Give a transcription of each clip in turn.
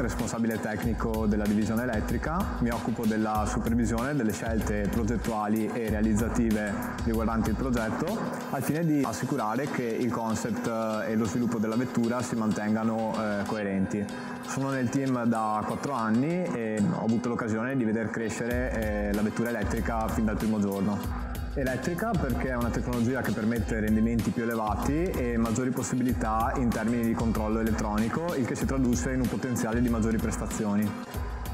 Responsabile tecnico della divisione elettrica, mi occupo della supervisione delle scelte progettuali e realizzative riguardanti il progetto, al fine di assicurare che il concept e lo sviluppo della vettura si mantengano coerenti. Sono nel team da 4 anni e ho avuto l'occasione di veder crescere la vettura elettrica fin dal primo giorno. Elettrica perché è una tecnologia che permette rendimenti più elevati e maggiori possibilità in termini di controllo elettronico, il che si traduce in un potenziale di maggiori prestazioni.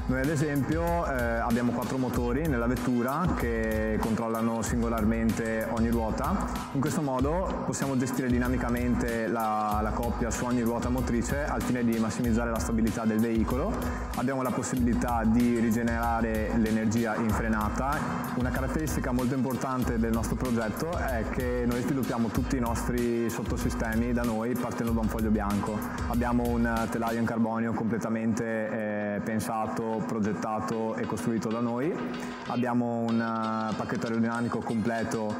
Noi ad esempio abbiamo 4 motori nella vettura che controllano singolarmente ogni ruota. In questo modo possiamo gestire dinamicamente la coppia su ogni ruota motrice al fine di massimizzare la stabilità del veicolo. Abbiamo la possibilità di rigenerare l'energia in frenata. Una caratteristica molto importante del nostro progetto è che noi sviluppiamo tutti i nostri sottosistemi da noi partendo da un foglio bianco. Abbiamo un telaio in carbonio completamente pensato, progettato e costruito da noi. Abbiamo un pacchetto aerodinamico completo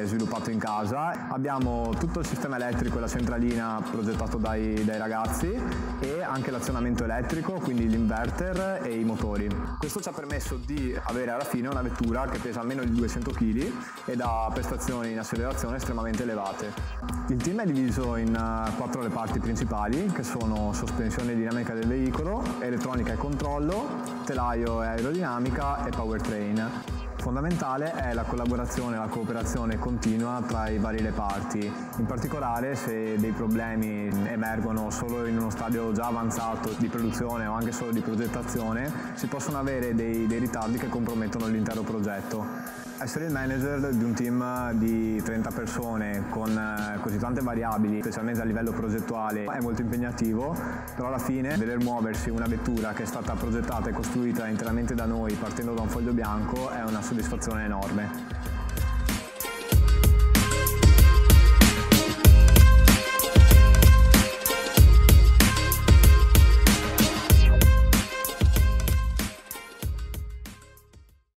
sviluppato in casa. Abbiamo tutto il sistema elettrico e la centralina progettato dai ragazzi e anche l'azionamento elettrico, quindi l'inverter e i motori. Questo ci ha permesso di avere alla fine una vettura che pesa almeno di 200 kg ed ha prestazioni in accelerazione estremamente elevate. Il team è diviso in 4 reparti principali che sono sospensione dinamica del veicolo, elettronica e controllo, telaio e aerodinamica e powertrain. Fondamentale è la collaborazione e la cooperazione continua tra i vari reparti, in particolare se dei problemi emergono solo in uno stadio già avanzato di produzione o anche solo di progettazione, si possono avere dei ritardi che compromettono l'intero progetto. Essere il manager di un team di 30 persone con così tante variabili, specialmente a livello progettuale, è molto impegnativo, però alla fine vedere muoversi una vettura che è stata progettata e costruita interamente da noi partendo da un foglio bianco è una soddisfazione enorme.